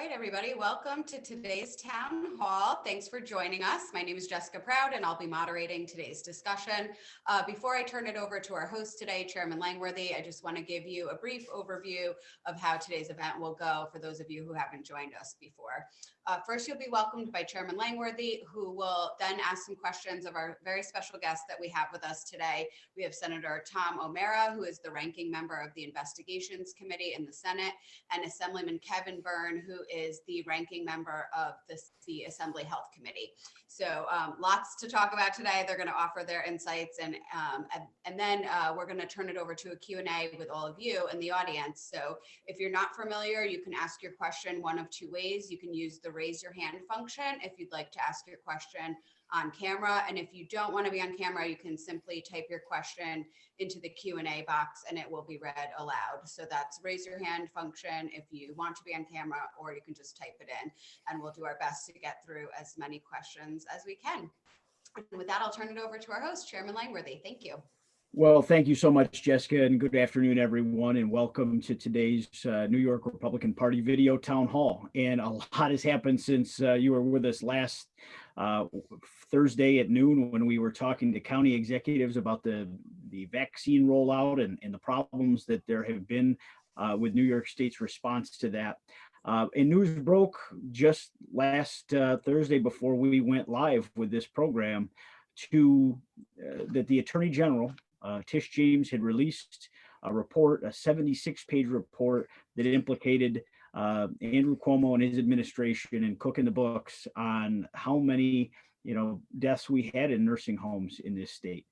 right, everybody, welcome to today's town hall. Thanks for joining us. My name is Jessica Proud, and I'll be moderating today's discussion. Before I turn it over to our host today, Chairman Langworthy, I just want to give you a brief overview of how today's event will go for those of you who haven't joined us before. First, you'll be welcomed by Chairman Langworthy, who will then ask some questions of our very special guest that we have with us today. We have Senator Tom O'Mara, who is the ranking member of the Investigations Committee in the Senate, and Assemblyman Kevin Byrne, who is the ranking member of the Assembly Health Committee. So lots to talk about today. They're going to offer their insights, and then we're going to turn it over to a Q&A with all of you in the audience. So if you're not familiar, you can ask your question one of two ways. You can use the raise your hand function if you'd like to ask your question on camera. And if you don't want to be on camera, you can simply type your question into the Q&A box and it will be read aloud. So that's raise your hand function if you want to be on camera, or you can just type it in, and we'll do our best to get through as many questions as we can. And with that, I'll turn it over to our host, Chairman Langworthy. Thank you. Well, thank you so much, Jessica, and good afternoon, everyone, and welcome to today's New York Republican Party video town hall. And a lot has happened since you were with us last Thursday at noon when we were talking to county executives about the vaccine rollout and the problems that there have been with New York State's response to that. And news broke just last Thursday before we went live with this program that the Attorney General, Tish James, had released a report, a 76-page report that implicated Andrew Cuomo and his administration and cooking the books on how many deaths we had in nursing homes in this state.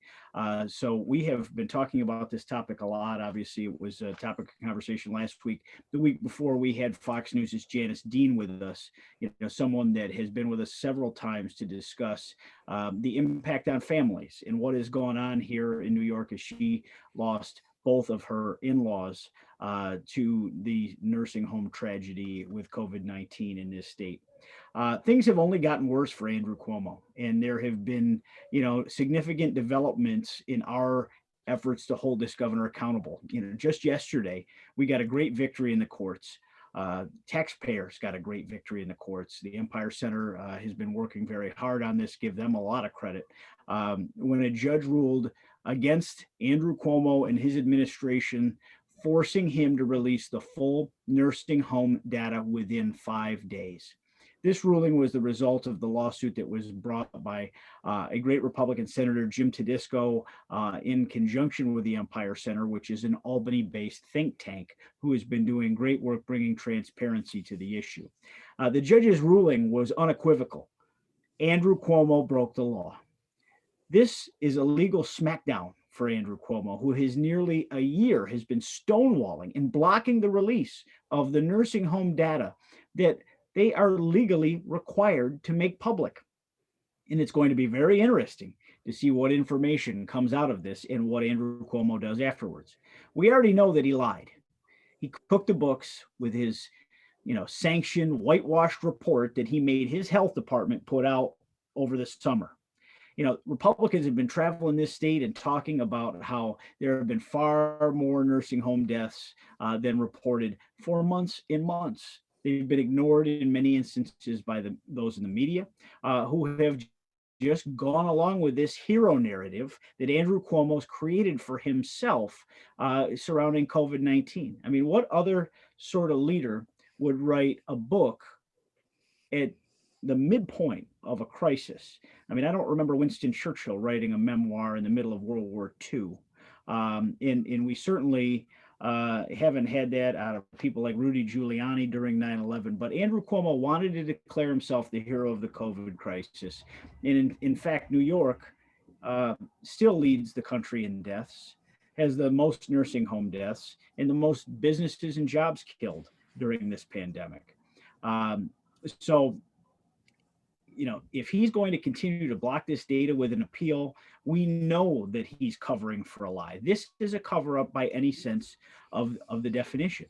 So we have been talking about this topic a lot. Obviously, it was a topic of conversation last week. The week before, we had Fox News' Janice Dean with us, someone that has been with us several times to discuss the impact on families and what has gone on here in New York as she lost both of her in-laws to the nursing home tragedy with COVID-19 in this state. Things have only gotten worse for Andrew Cuomo, and there have been, significant developments in our efforts to hold this governor accountable. Just yesterday, we got a great victory in the courts. Taxpayers got a great victory in the courts. The Empire Center has been working very hard on this, give them a lot of credit. When a judge ruled against Andrew Cuomo and his administration, forcing him to release the full nursing home data within 5 days. This ruling was the result of the lawsuit that was brought by a great Republican Senator, Jim Tedisco, in conjunction with the Empire Center, which is an Albany-based think tank who has been doing great work bringing transparency to the issue. The judge's ruling was unequivocal. Andrew Cuomo broke the law. This is a legal smackdown for Andrew Cuomo, who has nearly a year has been stonewalling and blocking the release of the nursing home data that they are legally required to make public. And it's going to be very interesting to see what information comes out of this and what Andrew Cuomo does afterwards. We already know that he lied. He cooked the books with his, sanctioned, whitewashed report that he made his health department put out over the summer. Republicans have been traveling this state and talking about how there have been far more nursing home deaths than reported for months and months. They've been ignored in many instances by those in the media who have just gone along with this hero narrative that Andrew Cuomo's created for himself surrounding COVID-19. I mean, what other sort of leader would write a book at the midpoint of a crisis? I mean, I don't remember Winston Churchill writing a memoir in the middle of World War II. And we certainly haven't had that out of people like Rudy Giuliani during 9/11, but Andrew Cuomo wanted to declare himself the hero of the COVID crisis. And in fact, New York still leads the country in deaths, has the most nursing home deaths, and the most businesses and jobs killed during this pandemic. So if he's going to continue to block this data with an appeal, we know that he's covering for a lie. This is a cover-up by any sense of the definition.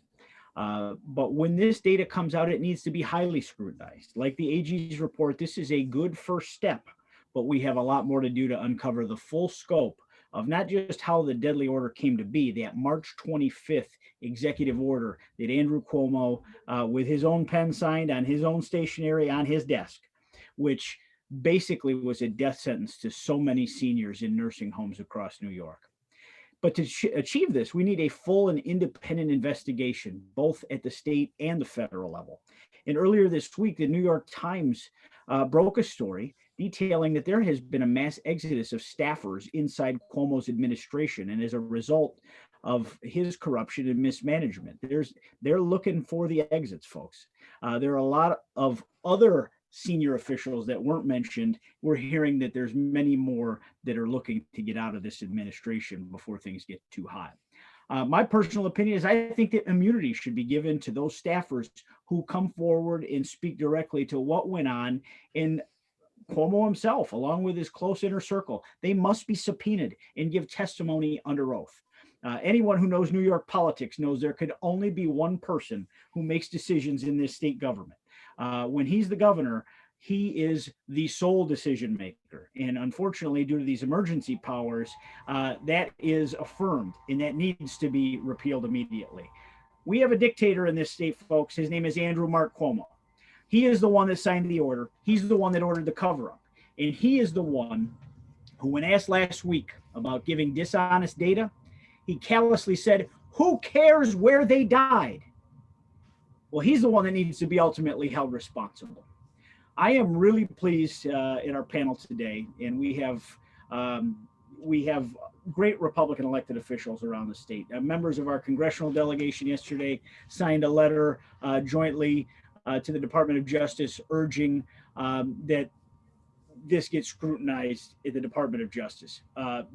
But when this data comes out, it needs to be highly scrutinized. Like the AG's report, this is a good first step, but we have a lot more to do to uncover the full scope of not just how the deadly order came to be, that March 25th executive order that Andrew Cuomo, with his own pen signed on his own stationery on his desk, which basically was a death sentence to so many seniors in nursing homes across New York. But to achieve this, we need a full and independent investigation, both at the state and the federal level. And earlier this week, the New York Times broke a story detailing that there has been a mass exodus of staffers inside Cuomo's administration. And as a result of his corruption and mismanagement, they're looking for the exits, folks. There are a lot of other senior officials that weren't mentioned. We're hearing that there's many more that are looking to get out of this administration before things get too hot. My personal opinion is I think that immunity should be given to those staffers who come forward and speak directly to what went on in Cuomo himself, along with his close inner circle. They must be subpoenaed and give testimony under oath. Anyone who knows New York politics knows there could only be one person who makes decisions in this state government. When he's the governor, he is the sole decision maker. And unfortunately, due to these emergency powers, that is affirmed, and that needs to be repealed immediately. We have a dictator in this state, folks. His name is Andrew Mark Cuomo. He is the one that signed the order. He's the one that ordered the cover-up. And he is the one who, when asked last week about giving dishonest data, he callously said, "Who cares where they died?" Well, he's the one that needs to be ultimately held responsible. I am really pleased in our panel today, and we have great Republican elected officials around the state. Members of our congressional delegation yesterday signed a letter jointly to the Department of Justice urging that this gets scrutinized in the Department of Justice.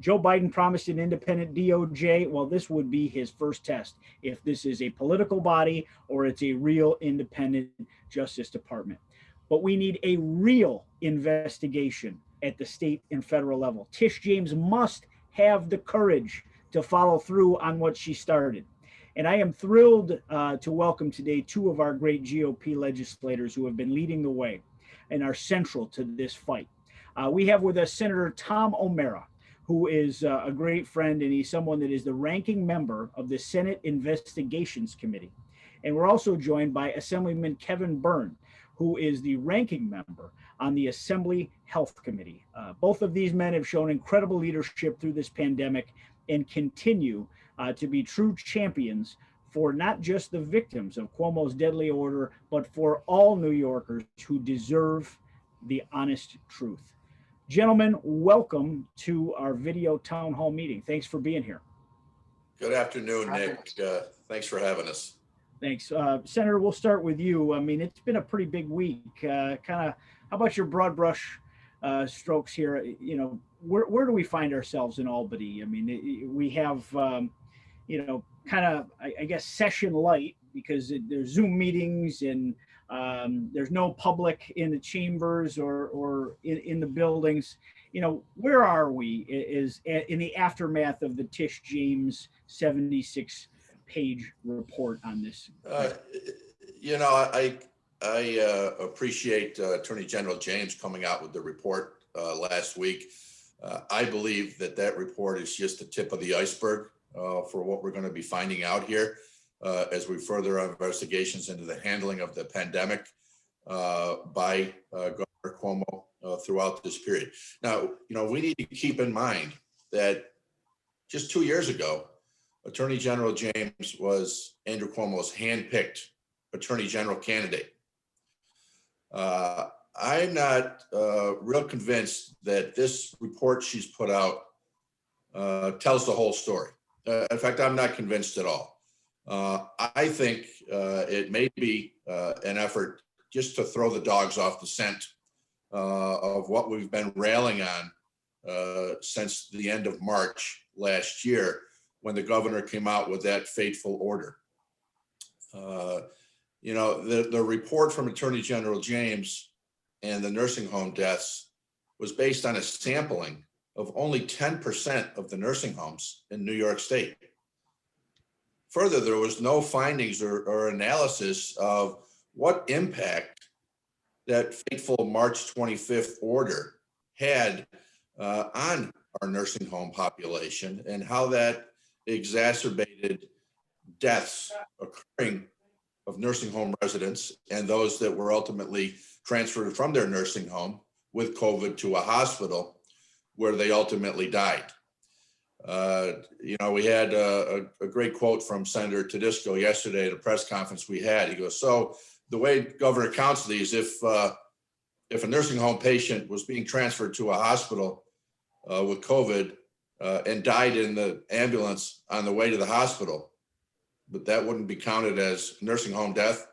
Joe Biden promised an independent DOJ. Well, this would be his first test if this is a political body or it's a real independent Justice Department. But we need a real investigation at the state and federal level. Tish James must have the courage to follow through on what she started. And I am thrilled to welcome today two of our great GOP legislators who have been leading the way and are central to this fight. We have with us Senator Tom O'Mara, who is a great friend, and he's someone that is the ranking member of the Senate Investigations Committee. And we're also joined by Assemblyman Kevin Byrne, who is the ranking member on the Assembly Health Committee. Both of these men have shown incredible leadership through this pandemic and continue to be true champions for not just the victims of Cuomo's deadly order, but for all New Yorkers who deserve the honest truth. Gentlemen, welcome to our video town hall meeting. Thanks for being here. Good afternoon, Nick. Thanks for having us. Thanks. Senator, we'll start with you. I mean, it's been a pretty big week. How about your broad brush strokes here? You know, where do we find ourselves in Albany? I mean, we have, I guess, session light because there's Zoom meetings and there's no public in the chambers or in the buildings. You know, where are we is in the aftermath of the Tish James 76-page report on this? I appreciate Attorney General James coming out with the report last week. I believe that report is just the tip of the iceberg for what we're going to be finding out here as we further our investigations into the handling of the pandemic by Governor Cuomo throughout this period. Now, we need to keep in mind that just 2 years ago, Attorney General James was Andrew Cuomo's handpicked Attorney General candidate. I'm not real convinced that this report she's put out tells the whole story. In fact, I'm not convinced at all. I think it may be an effort just to throw the dogs off the scent of what we've been railing on since the end of March last year, when the governor came out with that fateful order. The report from Attorney General James and the nursing home deaths was based on a sampling of only 10% of the nursing homes in New York State. Further, there was no findings or analysis of what impact that fateful March 25th order had on our nursing home population and how that exacerbated deaths occurring of nursing home residents and those that were ultimately transferred from their nursing home with COVID to a hospital where they ultimately died. We had a great quote from Senator Tedesco yesterday at a press conference we had. He goes, so the way governor counts these, if a nursing home patient was being transferred to a hospital with COVID and died in the ambulance on the way to the hospital, but that wouldn't be counted as nursing home death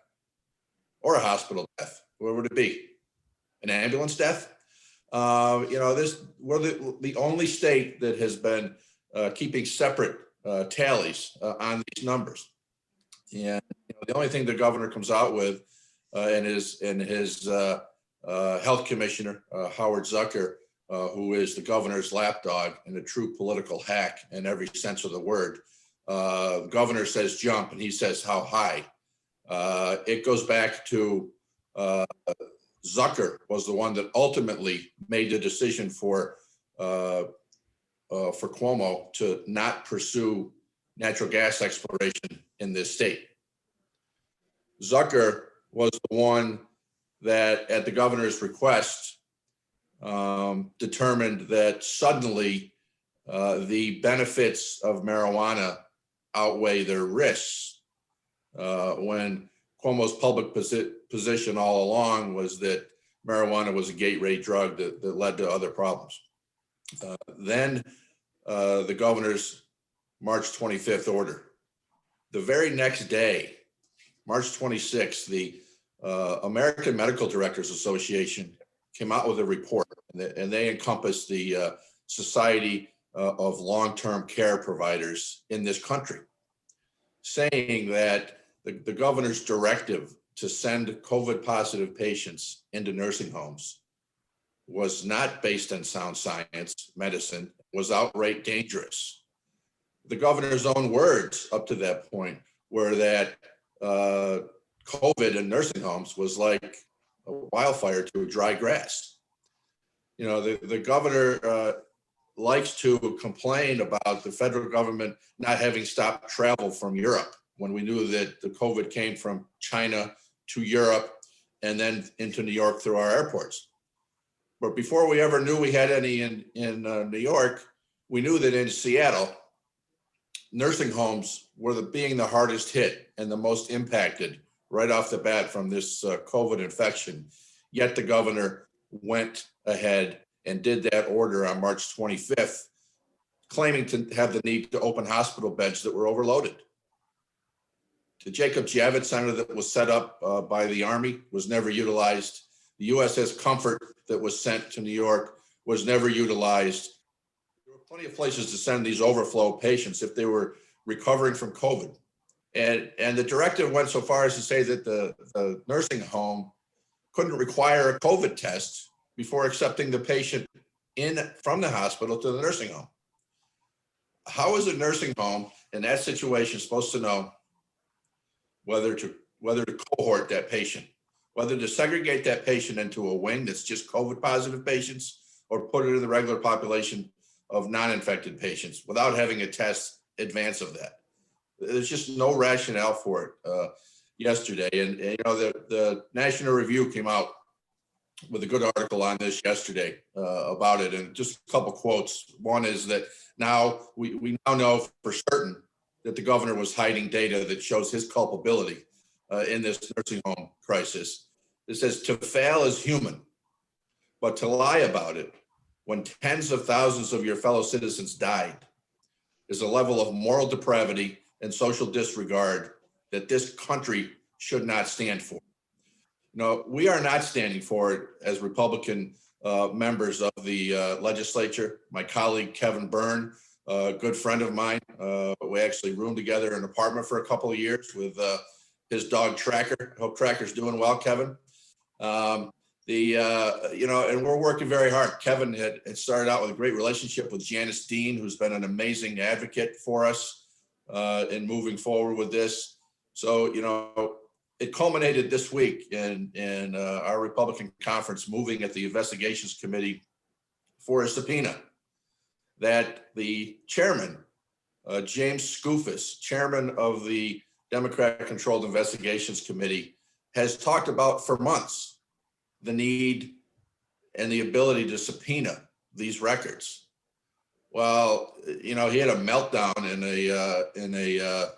or a hospital death. What would it be? An ambulance death? We're the only state that has been keeping separate tallies on these numbers. And the only thing the governor comes out with and his health commissioner, Howard Zucker, who is the governor's lapdog and a true political hack in every sense of the word. The governor says jump and he says how high. It goes back to Zucker was the one that ultimately made the decision for Cuomo to not pursue natural gas exploration in this state. Zucker was the one that, at the governor's request, determined that suddenly the benefits of marijuana outweigh their risks, when Cuomo's public position all along was that marijuana was a gateway drug that led to other problems. Then the governor's March 25th order. The very next day, March 26th, the American Medical Directors Association came out with a report, and they encompass the Society of Long-Term Care Providers in this country, saying that the governor's directive to send COVID positive patients into nursing homes was not based on sound science, medicine, was outright dangerous. The governor's own words up to that point were that COVID in nursing homes was like a wildfire to dry grass. The governor likes to complain about the federal government not having stopped travel from Europe when we knew that the COVID came from China to Europe and then into New York through our airports. But before we ever knew we had any in New York, we knew that in Seattle, nursing homes were being the hardest hit and the most impacted right off the bat from this COVID infection. Yet the governor went ahead and did that order on March 25th, claiming to have the need to open hospital beds that were overloaded. The Jacob Javits Center that was set up by the Army was never utilized. The USS Comfort that was sent to New York was never utilized. There were plenty of places to send these overflow patients if they were recovering from COVID. And the directive went so far as to say that the nursing home couldn't require a COVID test before accepting the patient in from the hospital to the nursing home. How is a nursing home in that situation supposed to know whether to cohort that patient, whether to segregate that patient into a wing that's just COVID positive patients or put it in the regular population of non-infected patients without having a test advance of that? There's just no rationale for it yesterday. And the National Review came out with a good article on this yesterday about it. And just a couple quotes. One is that now we now know for certain that the governor was hiding data that shows his culpability in this nursing home crisis. It says, to fail is human, but to lie about it when tens of thousands of your fellow citizens died is a level of moral depravity and social disregard that this country should not stand for. We are not standing for it as Republican members of the legislature. My colleague, Kevin Byrne, a good friend of mine, we actually roomed together in an apartment for a couple of years with his dog Tracker. Hope Tracker's doing well, Kevin. And we're working very hard. Kevin had started out with a great relationship with Janice Dean, who's been an amazing advocate for us in moving forward with this. So, it culminated this week in our Republican conference moving at the Investigations Committee for a subpoena. that the chairman, James Skoufis, chairman of the Democrat-controlled Investigations Committee, has talked about for months the need and the ability to subpoena these records. Well, he had a meltdown in a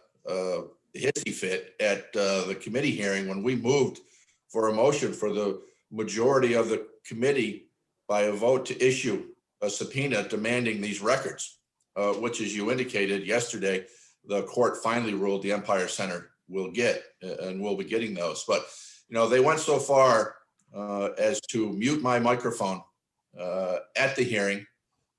hissy fit at the committee hearing when we moved for a motion for the majority of the committee by a vote to issue a subpoena demanding these records, which, as you indicated yesterday, the court finally ruled the Empire Center will get, and we'll be getting those. But, they went so far as to mute my microphone at the hearing,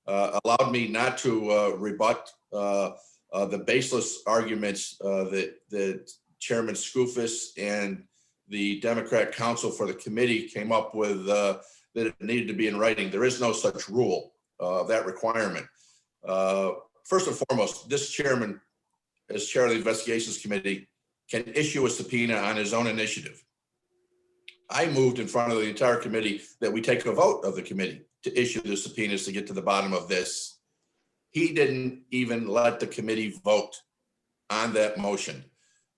allowed me not to rebut the baseless arguments that Chairman Skoufis and the Democrat counsel for the committee came up with, that it needed to be in writing. There is no such rule, that requirement. First and foremost, this chairman, as chair of the investigations committee, can issue a subpoena on his own initiative. I moved in front of the entire committee that we take a vote of the committee to issue the subpoenas to get to the bottom of this. He didn't even let the committee vote on that motion.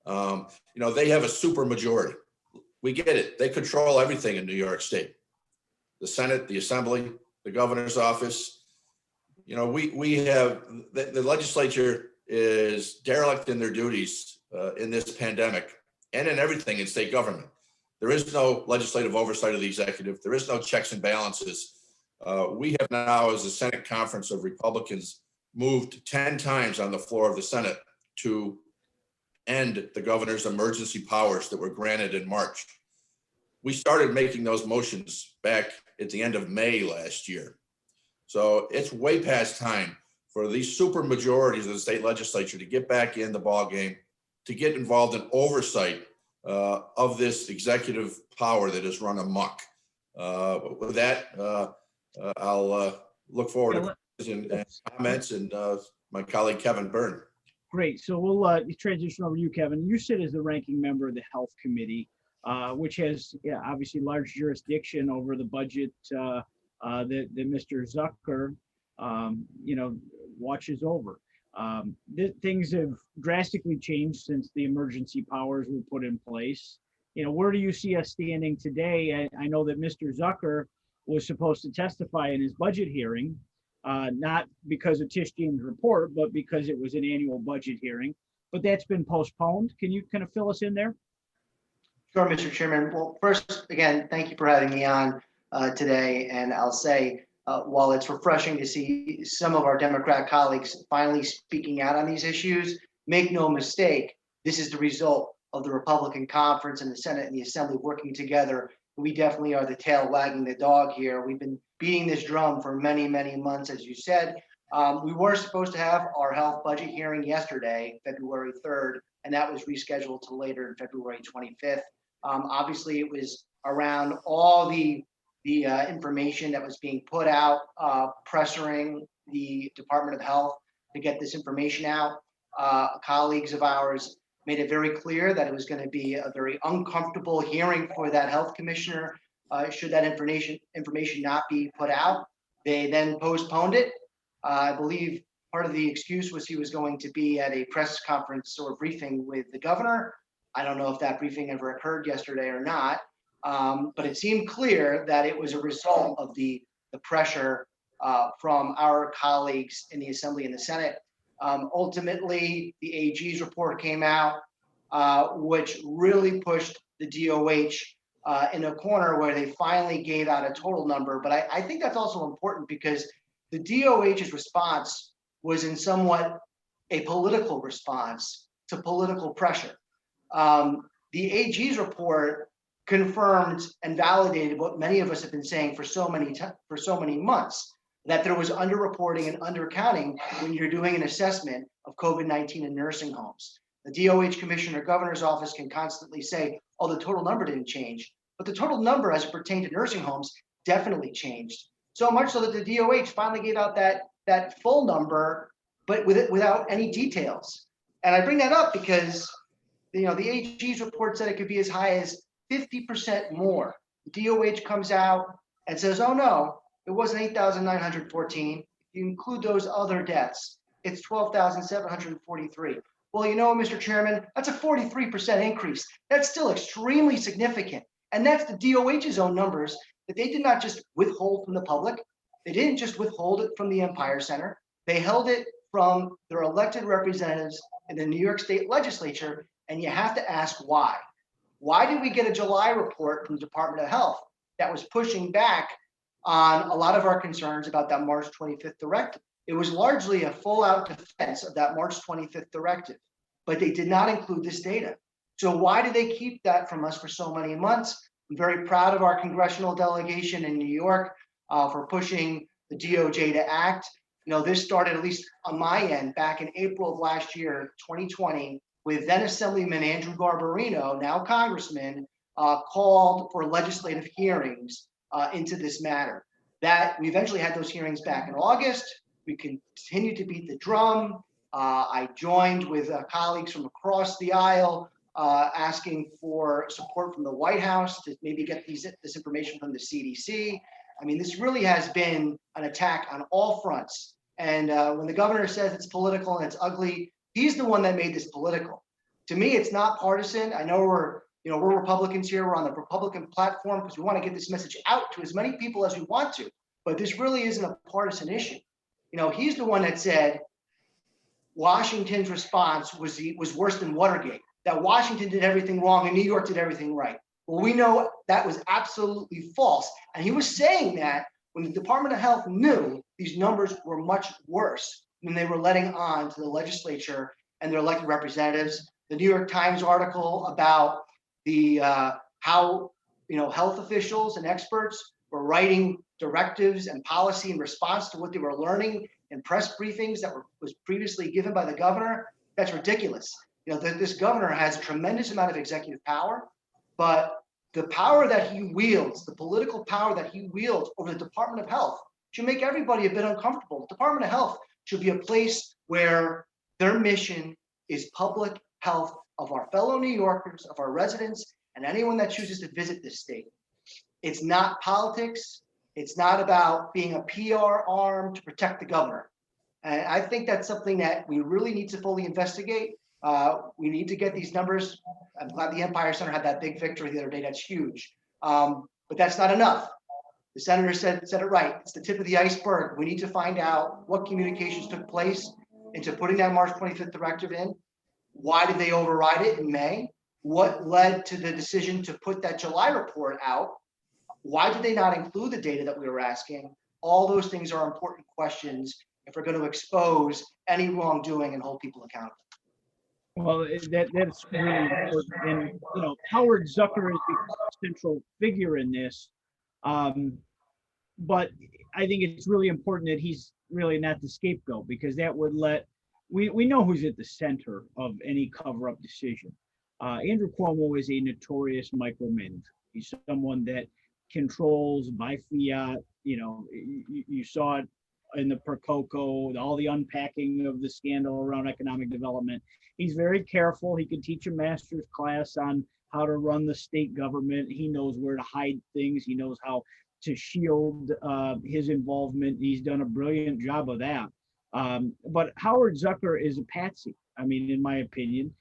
They have a super majority. We get it. They control everything in New York State. The Senate, the Assembly, the governor's office. We have, the legislature is derelict in their duties in this pandemic and in everything in state government. There is no legislative oversight of the executive. There is no checks and balances. We have now, as a Senate conference of Republicans, moved 10 times on the floor of the Senate to end the governor's emergency powers that were granted in March. We started making those motions back at the end of May last year. So it's way past time for these super majorities of the state legislature to get back in the ballgame, to get involved in oversight of this executive power that has run amok. With that, I'll look forward to questions and comments, and my colleague Kevin Byrne. Great. So we'll transition over to you, Kevin. You sit as the ranking member of the Health Committee, which has obviously large jurisdiction over the budget that Mr. Zucker, watches over. Things have drastically changed since the emergency powers were put in place. Where do you see us standing today? I know that Mr. Zucker was supposed to testify in his budget hearing, not because of Tish James' report, but because it was an annual budget hearing. But that's been postponed. Can you kind of fill us in there? Sure, Mr. Chairman. Well, first, again, thank you for having me on today. And I'll say, while it's refreshing to see some of our Democrat colleagues finally speaking out on these issues, make no mistake, this is the result of the Republican conference and the Senate and the Assembly working together. We definitely are the tail wagging the dog here. We've been beating this drum for many, many months, as you said. We were supposed to have our health budget hearing yesterday, February 3rd, and that was rescheduled to later, February 25th. Obviously, it was around all the information that was being put out, pressuring the Department of Health to get this information out. Colleagues of ours made it very clear that it was going to be a very uncomfortable hearing for that health commissioner should that information not be put out. They then postponed it. I believe part of the excuse was he was going to be at a press conference or briefing with the governor. I don't know if that briefing ever occurred yesterday or not, but it seemed clear that it was a result of the pressure from our colleagues in the Assembly and the Senate. Ultimately, the AG's report came out, which really pushed the DOH in a corner where they finally gave out a total number. But I think that's also important because the DOH's response was in somewhat a political response to political pressure. The AG's report confirmed and validated what many of us have been saying for so many months, that there was underreporting and undercounting when you're doing an assessment of COVID-19 in nursing homes. The DOH commissioner governor's office can constantly say, oh, the total number didn't change, but the total number as it pertained to nursing homes definitely changed. So much so that the DOH finally gave out that full number, but without any details. And I bring that up because the AG's report said it could be as high as 50% more. The DOH comes out and says, oh no, it wasn't 8,914, you include those other deaths, it's 12,743. Well, Mr. Chairman, that's a 43% increase. That's still extremely significant. And that's the DOH's own numbers that they did not just withhold from the public. They didn't just withhold it from the Empire Center. They held it from their elected representatives in the New York State Legislature. And you have to ask why. Why did we get a July report from the Department of Health that was pushing back on a lot of our concerns about that March 25th directive? It was largely a full-out defense of that March 25th directive, but they did not include this data. So why did they keep that from us for so many months? I'm very proud of our congressional delegation in New York for pushing the DOJ to act. This started, at least on my end, back in April of last year, 2020, with then Assemblyman Andrew Garbarino, now Congressman, called for legislative hearings into this matter. That we eventually had those hearings back in August. We continued to beat the drum. I joined with colleagues from across the aisle, asking for support from the White House to maybe get this information from the CDC. I mean, this really has been an attack on all fronts. And when the governor says it's political and it's ugly, he's the one that made this political. To me, it's not partisan. I know we're Republicans here. We're on the Republican platform because we want to get this message out to as many people as we want to. But this really isn't a partisan issue. He's the one that said Washington's response was worse than Watergate, that Washington did everything wrong and New York did everything right. Well, we know that was absolutely false. And he was saying that when the Department of Health knew these numbers were much worse than they were letting on to the legislature and their elected representatives. The New York Times article about the how health officials and experts were writing directives and policy in response to what they were learning in press briefings that was previously given by the governor. That's ridiculous. This governor has a tremendous amount of executive power, but the power that he wields, the political power that he wields over the Department of Health should make everybody a bit uncomfortable. The Department of Health should be a place where their mission is public health of our fellow New Yorkers, of our residents, and anyone that chooses to visit this state. It's not politics. It's not about being a PR arm to protect the governor. And I think that's something that we really need to fully investigate. We need to get these numbers. I'm glad the Empire Center had that big victory the other day. That's huge. But that's not enough. The senator said it right. It's the tip of the iceberg. We need to find out what communications took place into putting that March 25th directive in. Why did they override it in May? What led to the decision to put that July report out? Why did they not include the data that we were asking? All those things are important questions if we're going to expose any wrongdoing and hold people accountable. Well, that's really important. And, Howard Zucker is the central figure in this. But I think it's really important that he's really not the scapegoat, because that would we know who's at the center of any cover-up decision. Andrew Cuomo is a notorious micromanager. He's someone that controls by fiat. You saw it in the Percoco, all the unpacking of the scandal around economic development. He's very careful. He could teach a master's class on how to run the state government. He knows where to hide things. He knows how to shield his involvement. He's done a brilliant job of that. But Howard Zucker is a patsy. I mean, in my opinion,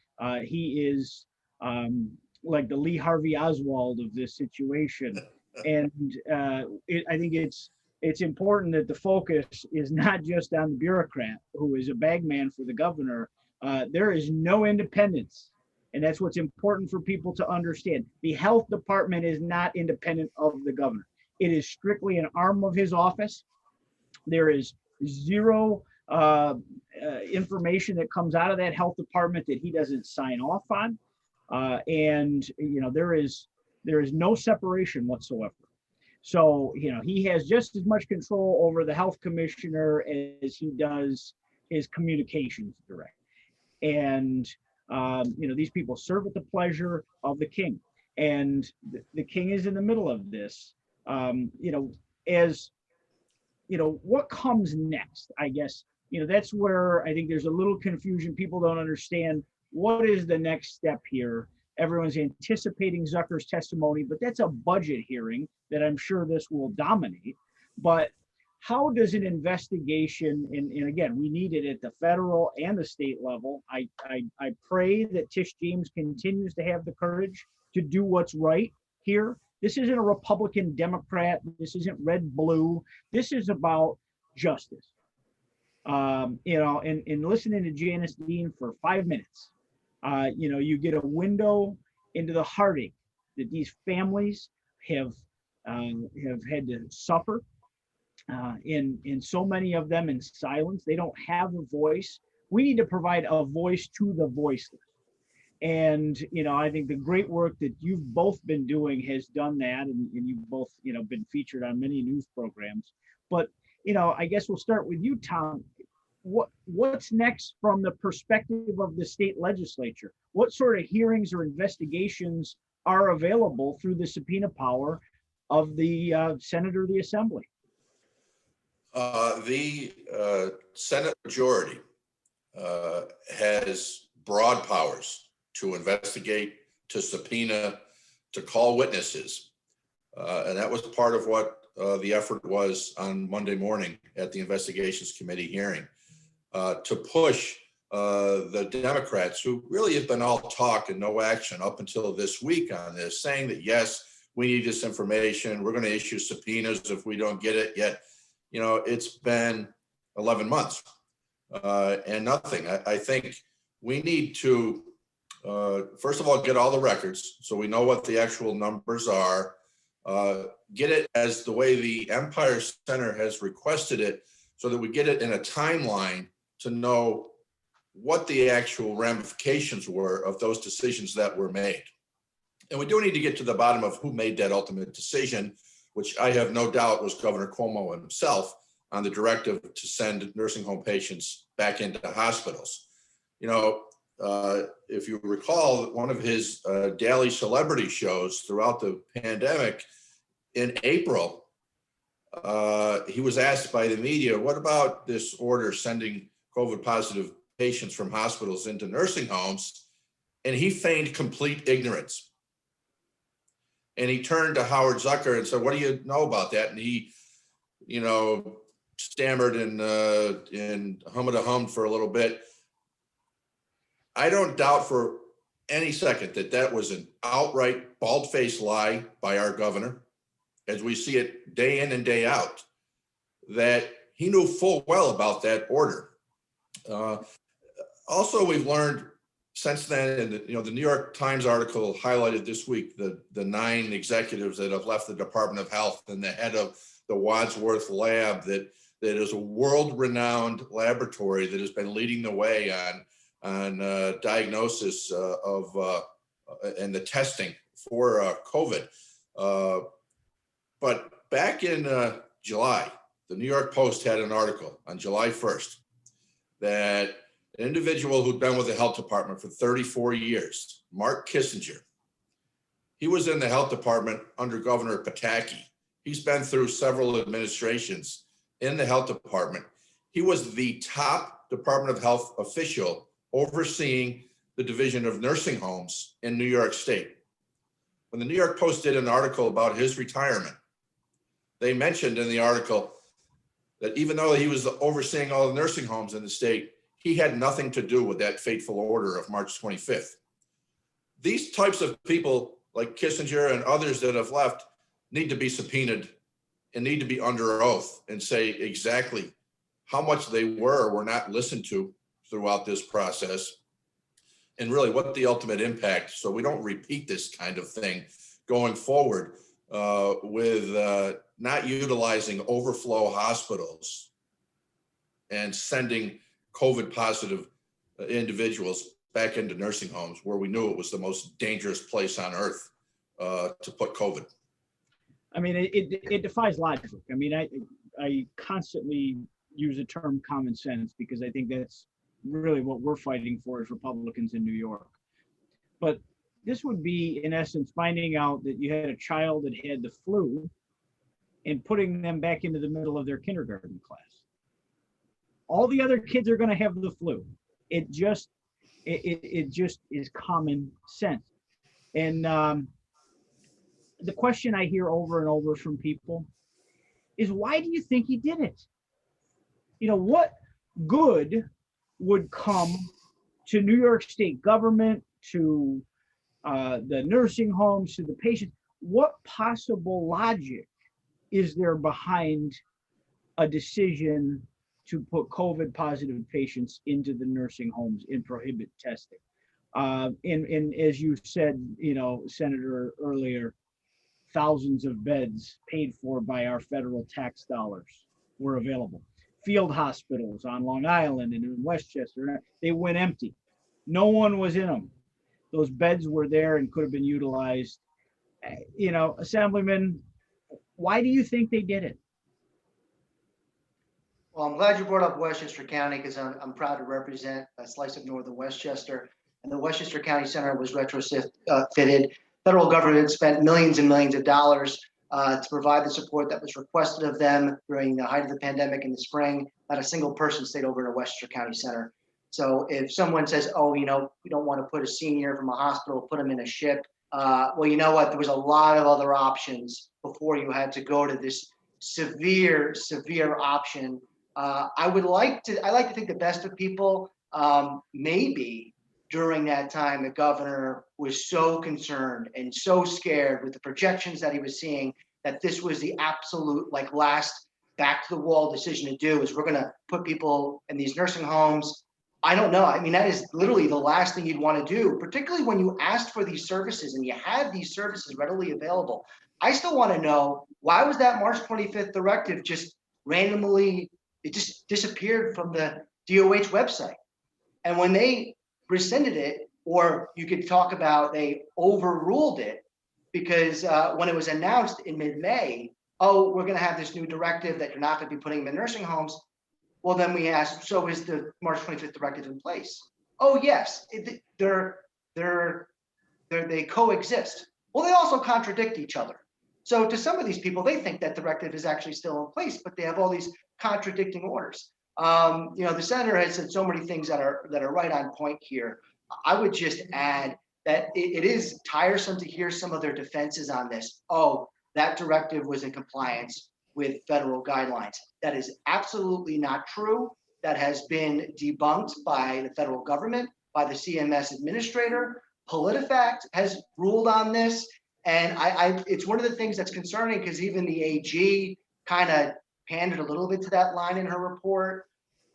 he is like the Lee Harvey Oswald of this situation. And I think it's important that the focus is not just on the bureaucrat who is a bagman for the governor. There is no independence. And that's what's important for people to understand. The health department is not independent of the governor. It is strictly an arm of his office. There is zero information that comes out of that health department that he doesn't sign off on. And there is no separation whatsoever. So, he has just as much control over the health commissioner as he does his communications director. And, these people serve at the pleasure of the king. And the king is in the middle of this. What comes next, I guess, that's where I think there's a little confusion. People don't understand what is the next step here. Everyone's anticipating Zucker's testimony, but that's a budget hearing that I'm sure this will dominate. But how does an investigation, and again, we need it at the federal and the state level. I pray that Tish James continues to have the courage to do what's right here. This isn't a Republican, Democrat. This isn't red, blue. This is about justice. And listening to Janice Dean for 5 minutes, you get a window into the heartache that these families have had to suffer. In so many of them in silence. They don't have a voice. We need to provide a voice to the voiceless. And, I think the great work that you've both been doing has done that. And you've both, been featured on many news programs. But, I guess we'll start with you, Tom. What's next from the perspective of the state legislature? What sort of hearings or investigations are available through the subpoena power of the Senate or the Assembly? The Senate majority has broad powers to investigate, to subpoena, to call witnesses. And that was part of what the effort was on Monday morning at the Investigations Committee hearing, to push the Democrats, who really have been all talk and no action up until this week on this, saying that, yes, we need this information. We're going to issue subpoenas if we don't get it yet. It's been 11 months and nothing. I think we need to, first of all, get all the records so we know what the actual numbers are, get it as the way the Empire Center has requested it so that we get it in a timeline to know what the actual ramifications were of those decisions that were made. And we do need to get to the bottom of who made that ultimate decision, which I have no doubt was Governor Cuomo himself on the directive to send nursing home patients back into hospitals. If you recall, one of his daily celebrity shows throughout the pandemic in April, he was asked by the media, what about this order sending COVID positive patients from hospitals into nursing homes? And he feigned complete ignorance. And he turned to Howard Zucker and said, what do you know about that? And he, stammered and hummed for a little bit. I don't doubt for any second that was an outright bald-faced lie by our governor, as we see it day in and day out, that he knew full well about that order. Also, we've learned since then, and the New York Times article highlighted this week the 9 executives that have left the Department of Health and the head of the Wadsworth lab that is a world-renowned laboratory that has been leading the way on diagnosis of and the testing for COVID. But back in July, the New York Post had an article on July 1st that an individual who'd been with the health department for 34 years, Mark Kissinger, he was in the health department under Governor Pataki. He's been through several administrations in the health department. He was the top Department of Health official overseeing the division of nursing homes in New York State. When the New York Post did an article about his retirement, they mentioned in the article that even though he was overseeing all the nursing homes in the state, he had nothing to do with that fateful order of March 25th. These types of people like Kissinger and others that have left need to be subpoenaed and need to be under oath and say exactly how much they were or were not listened to throughout this process, and really what the ultimate impact, so we don't repeat this kind of thing going forward with not utilizing overflow hospitals and sending COVID positive individuals back into nursing homes where we knew it was the most dangerous place on earth to put COVID. I mean, it defies logic. I mean, I constantly use the term common sense because I think that's really what we're fighting for as Republicans in New York. But this would be, in essence, finding out that you had a child that had the flu and putting them back into the middle of their kindergarten class. All the other kids are going to have the flu. It just is common sense. And the question I hear over and over from people is why do you think he did it? What good would come to New York State government, to the nursing homes, to the patients? What possible logic is there behind a decision to put COVID positive patients into the nursing homes and prohibit testing? And as you said, Senator, earlier, thousands of beds paid for by our federal tax dollars were available. Field hospitals on Long Island and in Westchester, they went empty. No one was in them. Those beds were there and could have been utilized. Assemblyman, why do you think they did it? Well, I'm glad you brought up Westchester County because I'm proud to represent a slice of northern Westchester. And the Westchester County Center was retrofitted. Federal government spent millions and millions of dollars to provide the support that was requested of them during the height of the pandemic in the spring. Not a single person stayed over in a Westchester County Center. So if someone says, oh, we don't want to put a senior from a hospital, put them in a ship. Well, you know what? There was a lot of other options before you had to go to this severe option. I like to think the best of people. Maybe during that time, the governor was so concerned and so scared with the projections that he was seeing that this was the absolute last back to the wall decision to do, is we're going to put people in these nursing homes. I don't know. I mean, that is literally the last thing you'd want to do, particularly when you asked for these services and you had these services readily available. I still want to know, why was that March 25th directive just randomly, it just disappeared from the DOH website? And when they rescinded it, or you could talk about they overruled it, because when it was announced in mid-May, oh, we're going to have this new directive that you're not going to be putting them in nursing homes. Well, then we asked, so is the March 25th directive in place? Oh, yes, they coexist. Well, they also contradict each other. So to some of these people, they think that directive is actually still in place, but they have all these contradicting orders. The senator has said so many things that are right on point here. I would just add that it is tiresome to hear some of their defenses on this. Oh, that directive was in compliance with federal guidelines. That is absolutely not true. That has been debunked by the federal government, by the CMS administrator. PolitiFact has ruled on this. And it's one of the things that's concerning, because even the AG kind of pandered a little bit to that line in her report,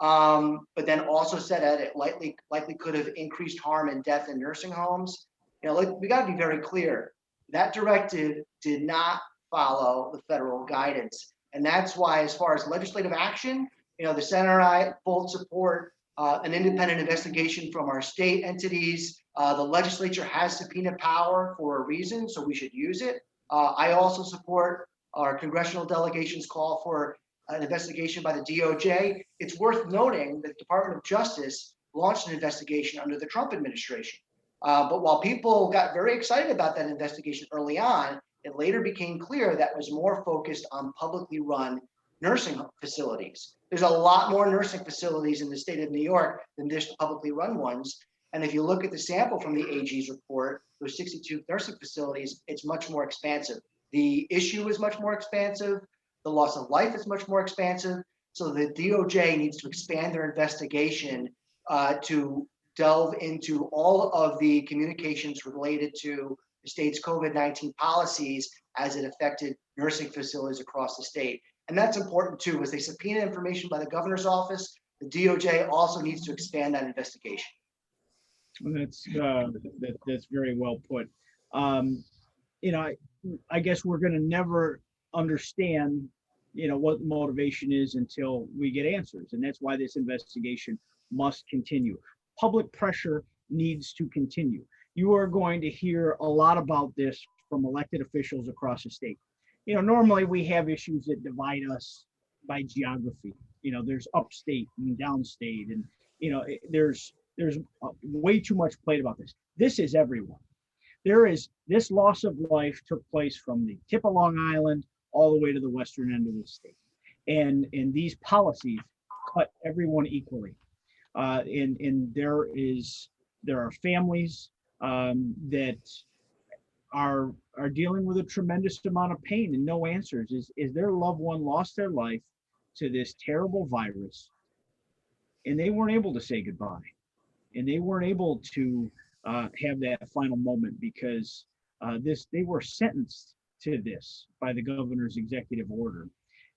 but then also said that it likely could have increased harm and death in nursing homes. We got to be very clear. That directive did not follow the federal guidance. And that's why, as far as legislative action, the senator and I both support an independent investigation from our state entities. The legislature has subpoena power for a reason, so we should use it. I also support our congressional delegation's call for an investigation by the DOJ. It's worth noting that the Department of Justice launched an investigation under the Trump administration. But while people got very excited about that investigation early on, it later became clear that was more focused on publicly run nursing facilities. There's a lot more nursing facilities in the state of New York than just publicly run ones. And if you look at the sample from the AG's report, those 62 nursing facilities, it's much more expansive. The issue is much more expansive. The loss of life is much more expansive. So the DOJ needs to expand their investigation to delve into all of the communications related to the state's COVID-19 policies as it affected nursing facilities across the state. And that's important too, as they subpoena information by the governor's office, the DOJ also needs to expand that investigation. That's very well put. I guess we're going to never understand, what the motivation is until we get answers. And that's why this investigation must continue. Public pressure needs to continue. You are going to hear a lot about this from elected officials across the state. Normally we have issues that divide us by geography. There's upstate and downstate, and there's way too much played about this. This is everyone. This loss of life took place from the tip of Long Island all the way to the western end of the state, and these policies cut everyone equally. And there are families that are dealing with a tremendous amount of pain and no answers. Is their loved one lost their life to this terrible virus, and they weren't able to say goodbye, and they weren't able to have that final moment because they were sentenced to this by the governor's executive order.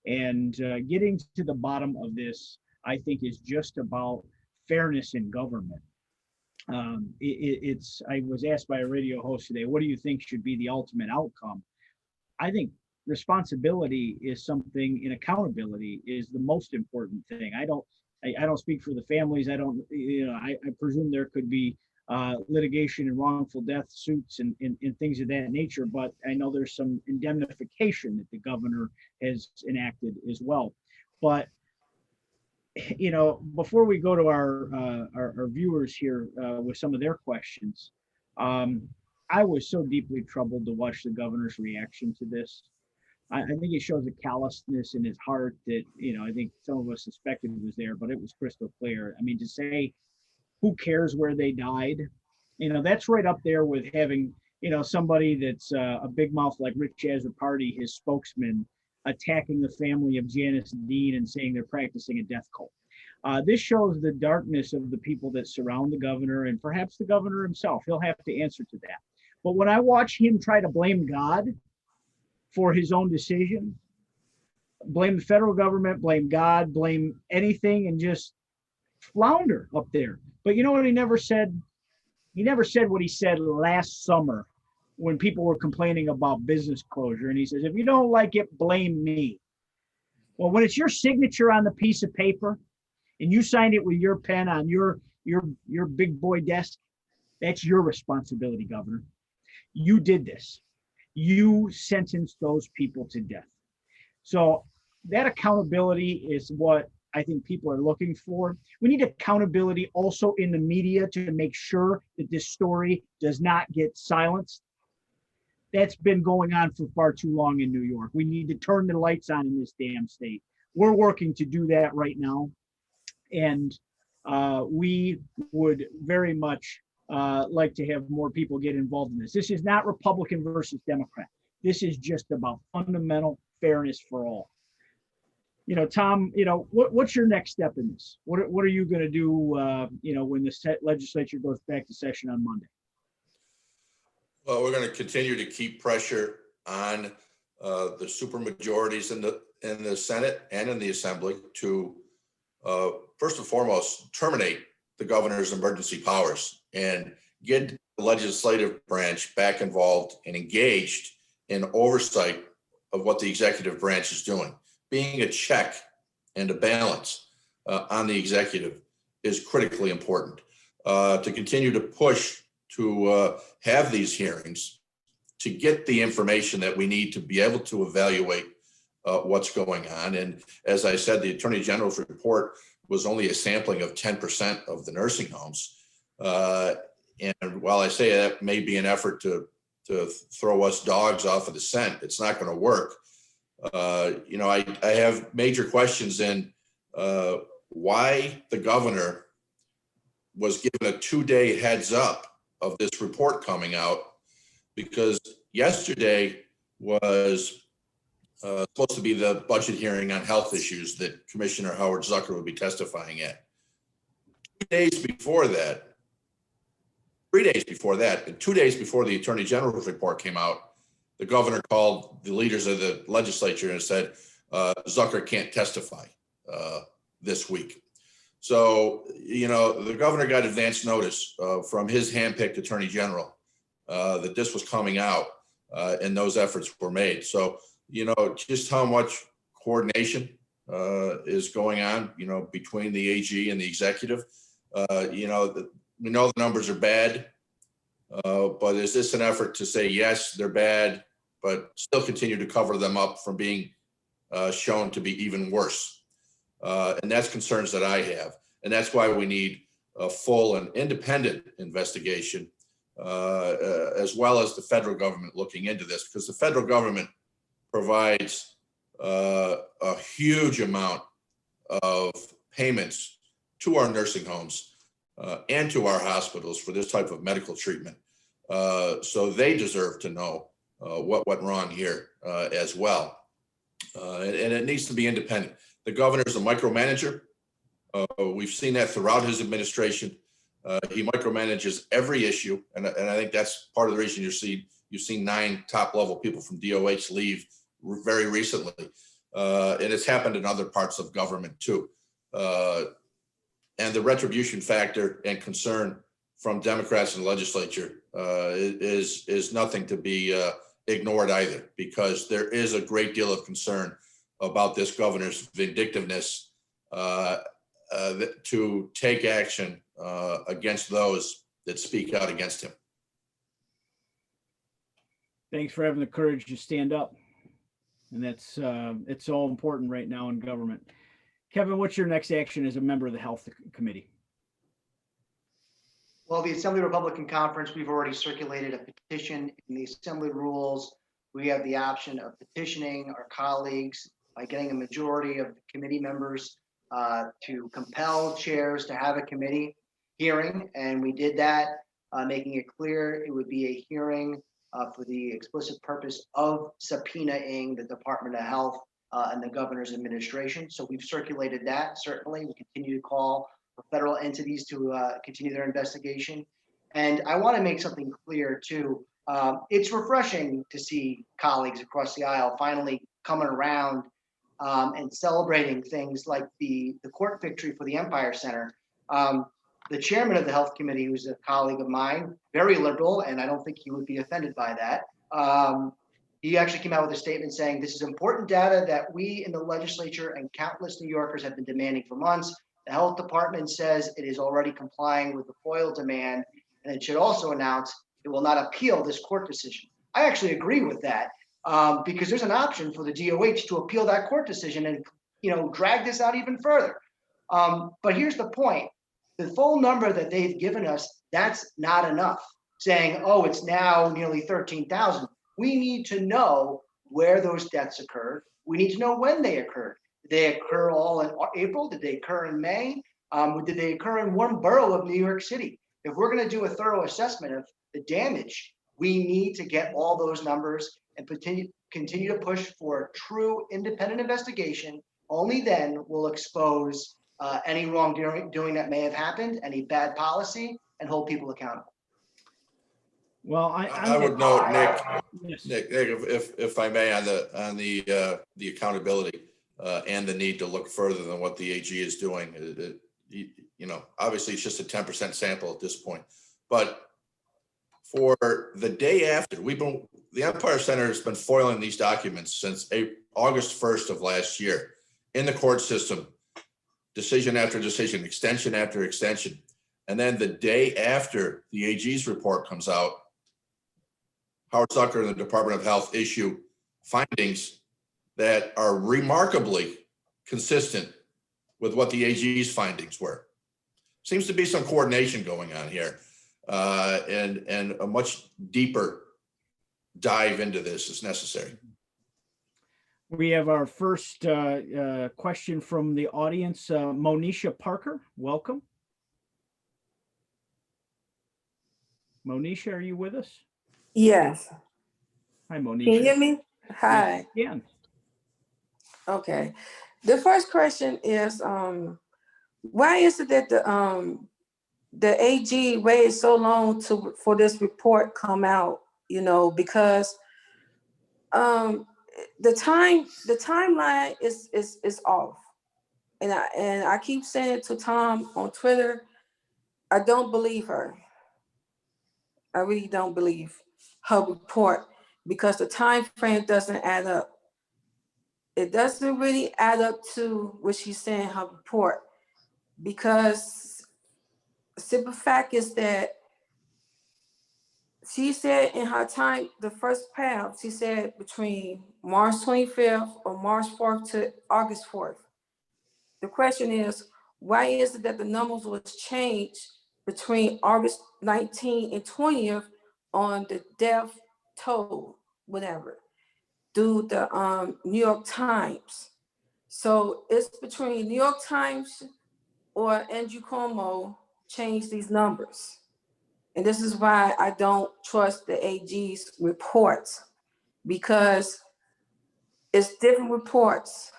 And getting to the bottom of this, I think, is just about fairness in government. I was asked by a radio host today, what do you think should be the ultimate outcome? I think responsibility is something, and accountability is the most important thing. I don't speak for the families. I presume there could be litigation and wrongful death suits and things of that nature, but I know there's some indemnification that the governor has enacted as well. But before we go to our viewers here with some of their questions, I was so deeply troubled to watch the governor's reaction to this. I think it shows a callousness in his heart that, I think some of us suspected was there, but it was crystal clear. I mean, to say, who cares where they died? That's right up there with having, somebody that's a big mouth like Rich Azzopardi, his spokesman, attacking the family of Janice Dean and saying they're practicing a death cult. This shows the darkness of the people that surround the governor, and perhaps the governor himself. He'll have to answer to that. But when I watch him try to blame God for his own decision, blame the federal government, blame God, blame anything, and just flounder up there. But you know what he never said? He never said what he said last summer when people were complaining about business closure. And he says, if you don't like it, blame me. Well, when it's your signature on the piece of paper and you signed it with your pen on your big boy desk, that's your responsibility, Governor. You did this. You sentenced those people to death. So that accountability is what I think people are looking for. We need accountability also in the media to make sure that this story does not get silenced. That's been going on for far too long in New York. We need to turn the lights on in this damn state. We're working to do that right now. And we would very much like to have more people get involved in this. This is not Republican versus Democrat. This is just about fundamental fairness for all. Tom, what's your next step in this? What are you going to do, when the legislature goes back to session on Monday? Well, we're going to continue to keep pressure on the supermajorities in the Senate and in the Assembly to, first and foremost, terminate the governor's emergency powers and get the legislative branch back involved and engaged in oversight of what the executive branch is doing. Being a check and a balance on the executive is critically important. To continue to push to have these hearings, to get the information that we need to be able to evaluate what's going on. And as I said, the Attorney General's report was only a sampling of 10% of the nursing homes. And while I say that may be an effort to throw us dogs off of the scent, it's not going to work. I have major questions in why the governor was given a 2-day heads up of this report coming out, because yesterday was supposed to be the budget hearing on health issues that Commissioner Howard Zucker would be testifying at. 2 days before that, 3 days before that, and 2 days before the Attorney General's report came out, the governor called the leaders of the legislature and said, Zucker can't testify this week. So, the governor got advance notice from his handpicked Attorney General that this was coming out and those efforts were made. So, just how much coordination is going on, between the AG and the executive. We know the numbers are bad, but is this an effort to say, yes, they're bad, but still continue to cover them up from being shown to be even worse? And that's concerns that I have. And that's why we need a full and independent investigation, as well as the federal government looking into this, because the federal government provides a huge amount of payments to our nursing homes and to our hospitals for this type of medical treatment. So they deserve to know what went wrong here as well. And it needs to be independent. The governor is a micromanager. We've seen that throughout his administration. He micromanages every issue, and I think that's part of the reason you've seen 9 top-level people from DOH leave very recently, and it's happened in other parts of government too. And the retribution factor and concern from Democrats in the legislature is nothing to be ignored either, because there is a great deal of concern about this governor's vindictiveness to take action against those that speak out against him. Thanks for having the courage to stand up. And that's it's all important right now in government. Kevin, what's your next action as a member of the Health Committee? Well, the Assembly Republican Conference, we've already circulated a petition in the Assembly rules. We have the option of petitioning our colleagues by getting a majority of the committee members to compel chairs to have a committee hearing. And we did that, making it clear it would be a hearing for the explicit purpose of subpoenaing the Department of Health and the governor's administration. So we've circulated that. Certainly, we continue to call for federal entities to continue their investigation. And I want to make something clear too. It's refreshing to see colleagues across the aisle finally coming around and celebrating things like the court victory for the Empire Center. The chairman of the Health Committee, who's a colleague of mine, very liberal, and I don't think he would be offended by that. He actually came out with a statement saying, this is important data that we in the legislature and countless New Yorkers have been demanding for months. The health department says it is already complying with the FOIL demand, and it should also announce it will not appeal this court decision. I actually agree with that because there's an option for the DOH to appeal that court decision and drag this out even further. But here's the point. The full number that they've given us, that's not enough. Saying, oh, it's now nearly 13,000. We need to know where those deaths occurred. We need to know when they occurred. Did they occur all in April? Did they occur in May? Did they occur in one borough of New York City? If we're going to do a thorough assessment of the damage, we need to get all those numbers and continue to push for a true independent investigation. Only then will expose any wrongdoing that may have happened, any bad policy, and hold people accountable. Well, I would note, Nick, yes. Nick, if I may, on the accountability and the need to look further than what the AG is doing. Obviously it's just a 10% sample at this point, but for the day after, the Empire Center has been foiling these documents since August 1st of last year in the court system, decision after decision, extension after extension. And then the day after the AG's report comes out, Howard Zucker and the Department of Health issue findings that are remarkably consistent with what the AG's findings were. Seems to be some coordination going on here, and a much deeper dive into this is necessary. We have our first question from the audience. Monisha Parker, welcome. Monisha, are you with us? Yes. Hi, Monisha. Can you hear me? Hi. Yes, Okay. The first question is, why is it that the AG waited so long for this report come out? Because the timeline is off, and I keep saying it to Tom on Twitter. I don't believe her. I really don't believe her report because the time frame doesn't add up. It doesn't really add up to what she's saying in her report, because the simple fact is that she said in her time, the first paragraph, she said between March 25th or March 4th to August 4th. The question is, why is it that the numbers was changed between August 19th and 20th on the death toll, whatever, through the New York Times? So it's between New York Times or Andrew Cuomo changed these numbers. And this is why I don't trust the AG's reports, because it's different reports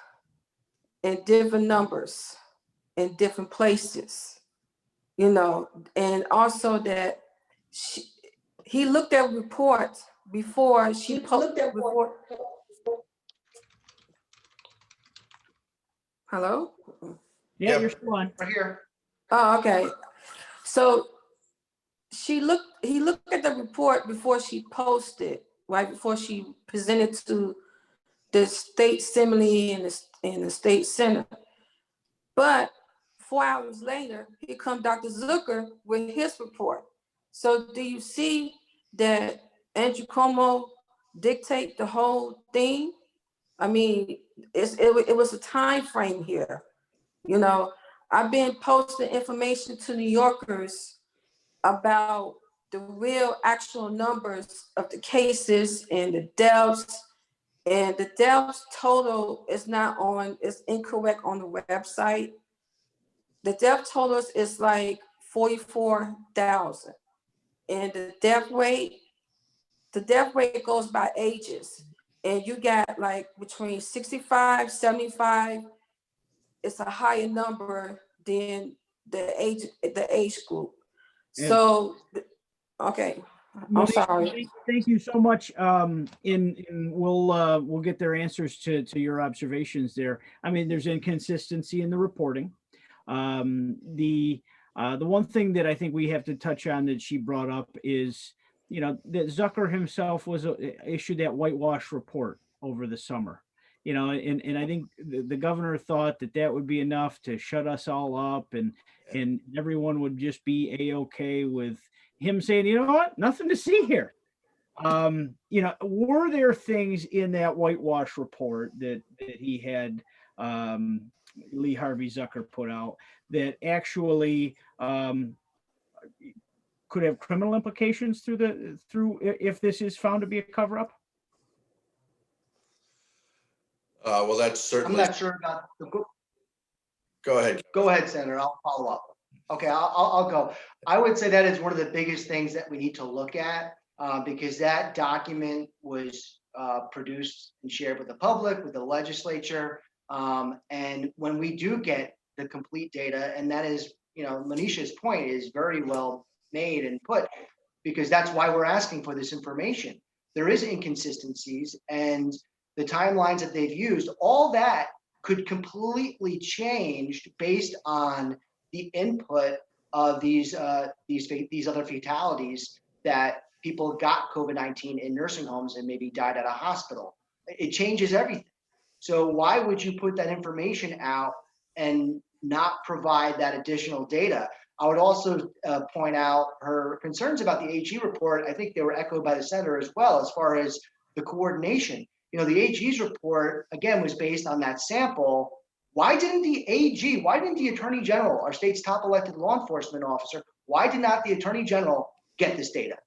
and different numbers in different places, you know, and also that he looked at reports before she posted the report. Hello? Yeah, Yep. you're still on. Right here. Oh, okay. So he looked at the report before she posted, right before she presented to the state assembly and the state senate. But 4 hours later, here comes Dr. Zucker with his report. So do you see that Andrew Cuomo dictate the whole thing? I mean, it was a time frame here. You know, I've been posting information to New Yorkers about the real actual numbers of the cases and the deaths. And the deaths total is incorrect on the website. The death total is like 44,000. And the death rate goes by ages. And you got like between 65, 75, it's a higher number than the age group. So, okay, I'm Monique, sorry. thank you so much. We'll get their answers to your observations there. I mean, there's inconsistency in the reporting. The one thing that I think we have to touch on that she brought up is, you know, that Zucker himself issued that whitewash report over the summer. You know, and I think the governor thought that would be enough to shut us all up, and everyone would just be A-okay with him saying, you know what, nothing to see here. You know, were there things in that whitewash report that he had, Lee Harvey Zucker put out, that actually could have criminal implications through if this is found to be a cover-up? Well, that's I'm certainly, not sure about the. go ahead. Go ahead, Senator. I'll follow up. Okay, I'll go. I would say that is one of the biggest things that we need to look at, because that document was produced and shared with the public, with the legislature. And when we do get the complete data, and that is, you know, Manisha's point is very well made and put, because that's why we're asking for this information. There is inconsistencies, and the timelines that they've used, all that could completely change based on the input of these other fatalities, that people got COVID-19 in nursing homes and maybe died at a hospital. It changes everything. So why would you put that information out and not provide that additional data? I would also point out her concerns about the AG report. I think they were echoed by the senator as well, as far as the coordination. You know, the AG's report, again, was based on that sample. Why didn't the Attorney General, our state's top elected law enforcement officer, why did not the Attorney General get this data?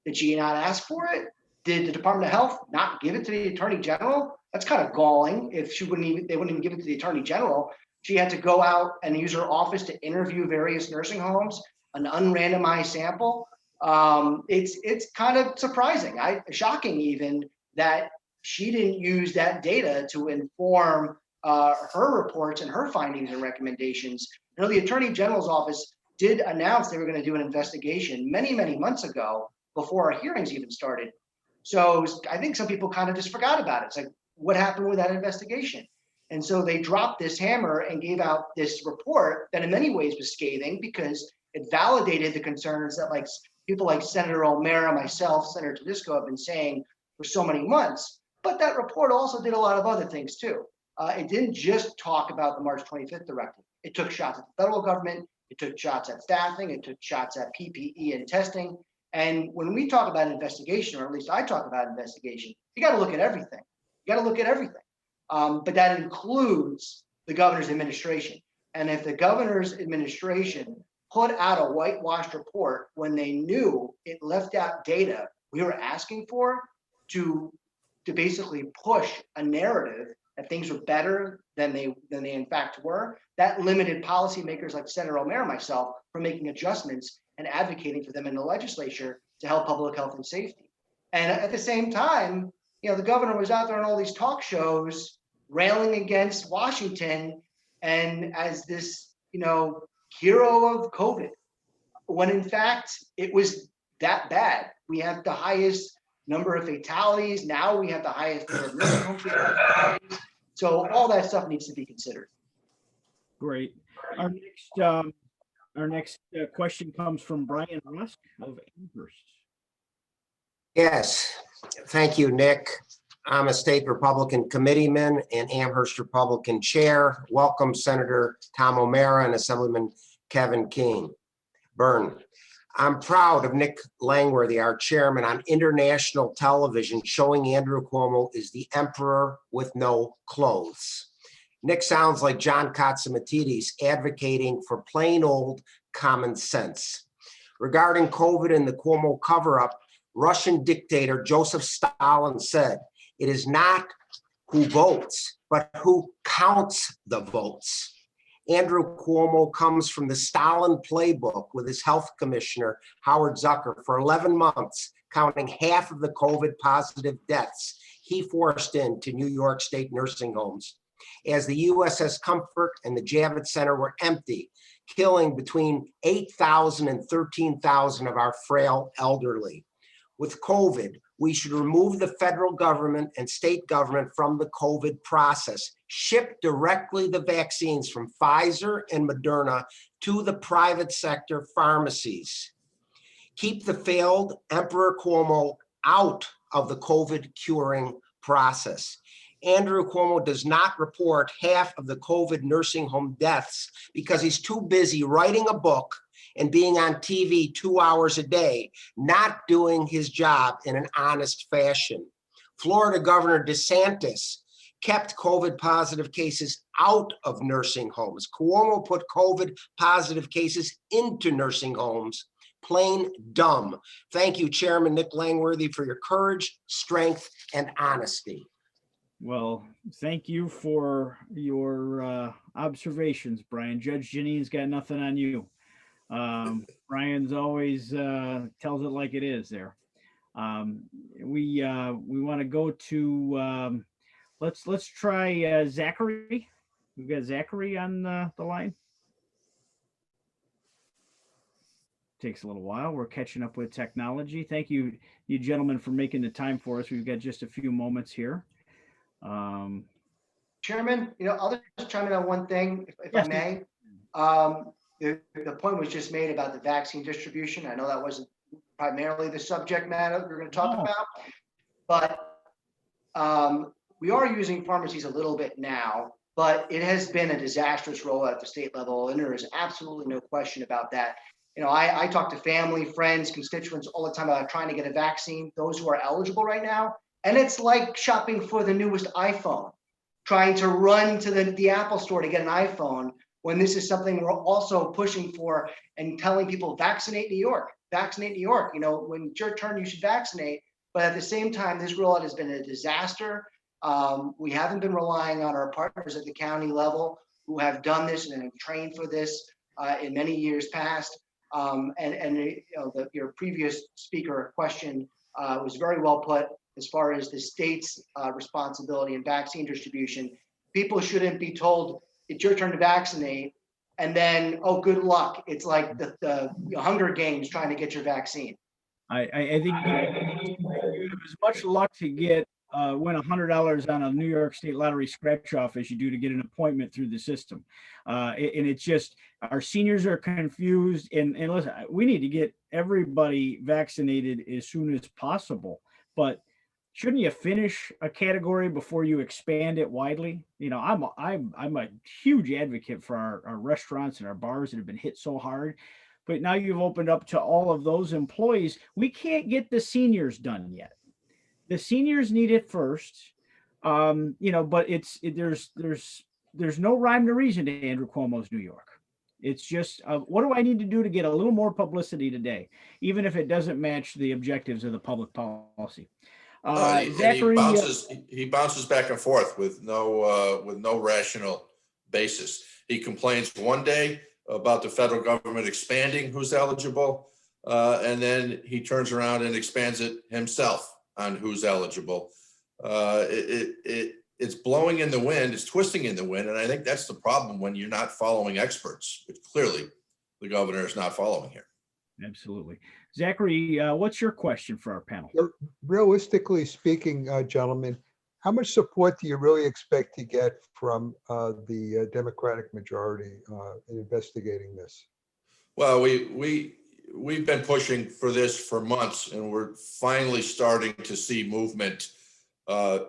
Did she not ask for it? Did the Department of Health not give it to the Attorney General? That's kind of galling. If they wouldn't even give it to the Attorney General. She had to go out and use her office to interview various nursing homes, an unrandomized sample. It's kind of surprising, shocking even, that she didn't use that data to inform her reports and her findings and recommendations. You know, the Attorney General's office did announce they were going to do an investigation many, many months ago, before our hearings even started. So I think some people kind of just forgot about it. It's like, what happened with that investigation? And so they dropped this hammer and gave out this report that in many ways was scathing, because it validated the concerns that, like, people like Senator O'Mara, myself, Senator Tedisco have been saying for so many months. But that report also did a lot of other things too. It didn't just talk about the March 25th directive. It took shots at the federal government. It took shots at staffing. It took shots at PPE and testing. And when we talk about investigation, or at least I talk about investigation, you got to look at everything. You got to look at everything. But that includes the governor's administration. And if the governor's administration put out a whitewashed report when they knew it left out data we were asking for to basically push a narrative that things were better than they in fact were, that limited policymakers like Senator O'Mara and myself from making adjustments and advocating for them in the legislature to help public health and safety. And at the same time, the governor was out there on all these talk shows railing against Washington and as this, hero of COVID, when in fact it was that bad. We have the highest number of fatalities. Now we have the highest number of nursing home fatalities. So all that stuff needs to be considered. Great. Our next question comes from Brian Rusk of Amherst. Yes, thank you, Nick. I'm a state Republican committeeman and Amherst Republican chair. Welcome, Senator Tom O'Mara and Assemblyman Kevin King. Byrne. I'm proud of Nick Langworthy, our chairman, on international television, showing Andrew Cuomo is the emperor with no clothes. Nick sounds like John Katsimatidis advocating for plain old common sense. Regarding COVID and the Cuomo cover-up, Russian dictator Joseph Stalin said, "It is not who votes, but who counts the votes." Andrew Cuomo comes from the Stalin playbook with his health commissioner, Howard Zucker, for 11 months, counting half of the COVID positive deaths he forced into New York State nursing homes, as the USS Comfort and the Javits Center were empty, killing between 8,000 and 13,000 of our frail elderly. With COVID, we should remove the federal government and state government from the COVID process, ship directly the vaccines from Pfizer and Moderna to the private sector pharmacies. Keep the failed Emperor Cuomo out of the COVID curing process. Andrew Cuomo does not report half of the COVID nursing home deaths because he's too busy writing a book and being on TV 2 hours a day, not doing his job in an honest fashion. Florida Governor DeSantis kept COVID positive cases out of nursing homes. Cuomo put COVID positive cases into nursing homes. Plain dumb. Thank you, Chairman Nick Langworthy, for your courage, strength, and honesty. Well, thank you for your observations, Brian. Judge Janine's got nothing on you. Brian's always tells it like it is there. We want to go to let's try Zachary. We've got Zachary on the line. Takes a little while. We're catching up with technology. Thank you, you gentlemen, for making the time for us. We've got just a few moments here. Chairman, I'll just chime in on one thing, if Yes. I may. The point was just made about the vaccine distribution. I know that wasn't primarily the subject matter we're going to talk about, but we are using pharmacies a little bit now, but it has been a disastrous rollout at the state level, and there is absolutely no question about that. I talk to family, friends, constituents all the time about trying to get a vaccine, those who are eligible right now, and it's like shopping for the newest iPhone, trying to run to the Apple store to get an iPhone, when this is something we're also pushing for and telling people, vaccinate New York, vaccinate New York. When it's your turn, you should vaccinate. But at the same time, this rollout has been a disaster. We haven't been relying on our partners at the county level who have done this and have trained for this in many years past. Your previous speaker question was very well put as far as the state's responsibility in vaccine distribution. People shouldn't be told, it's your turn to vaccinate, and then, oh, good luck. It's like the Hunger Games trying to get your vaccine. I think you have as much luck to get win $100 on a New York State Lottery scratch off as you do to get an appointment through the system. And it's just, our seniors are confused. And listen, we need to get everybody vaccinated as soon as possible. But shouldn't you finish a category before you expand it widely? I'm a huge advocate for our restaurants and our bars that have been hit so hard. But now you've opened up to all of those employees. We can't get the seniors done yet. The seniors need it first, but there's no rhyme to reason to Andrew Cuomo's New York. It's just, what do I need to do to get a little more publicity today, even if it doesn't match the objectives of the public policy? Zachary, he bounces back and forth with no rational basis. He complains one day about the federal government expanding who's eligible. And then he turns around and expands it himself on who's eligible. It's blowing in the wind, it's twisting in the wind. And I think that's the problem when you're not following experts, which clearly the governor is not following here. Absolutely. Zachary, what's your question for our panel? Realistically speaking, gentlemen, how much support do you really expect to get from the Democratic majority in investigating this? Well, we've been pushing for this for months, and we're finally starting to see movement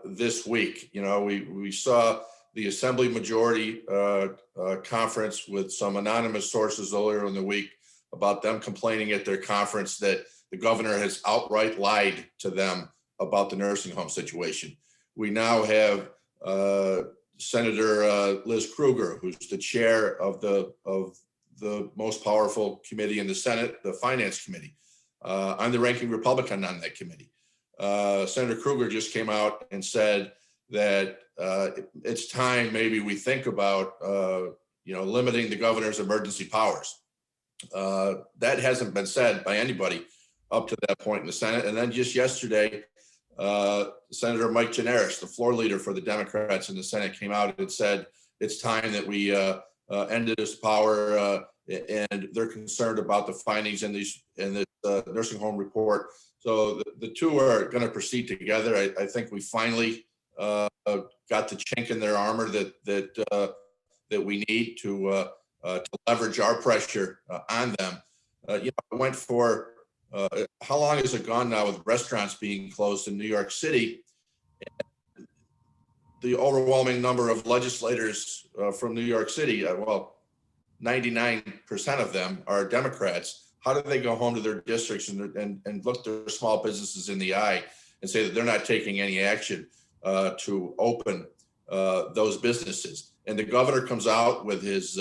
this week. You know, we saw the Assembly Majority conference with some anonymous sources earlier in the week about them complaining at their conference that the governor has outright lied to them about the nursing home situation. We now have Senator Liz Krueger, who's the chair of the most powerful committee in the Senate, the Finance Committee. I'm the ranking Republican on that committee. Senator Krueger just came out and said that it's time maybe we think about limiting the governor's emergency powers. That hasn't been said by anybody up to that point in the Senate. And then just yesterday, Senator Mike Gianaris, the floor leader for the Democrats in the Senate, came out and said it's time that we ended this power, and they're concerned about the findings in this nursing home report. So the two are going to proceed together. I think we finally got the chink in their armor that we need to leverage our pressure on them. I went for how long has it gone now with restaurants being closed in New York City? The overwhelming number of legislators from New York City, 99% of them are Democrats. How do they go home to their districts and look their small businesses in the eye and say that they're not taking any action to open those businesses? And the governor comes out with his,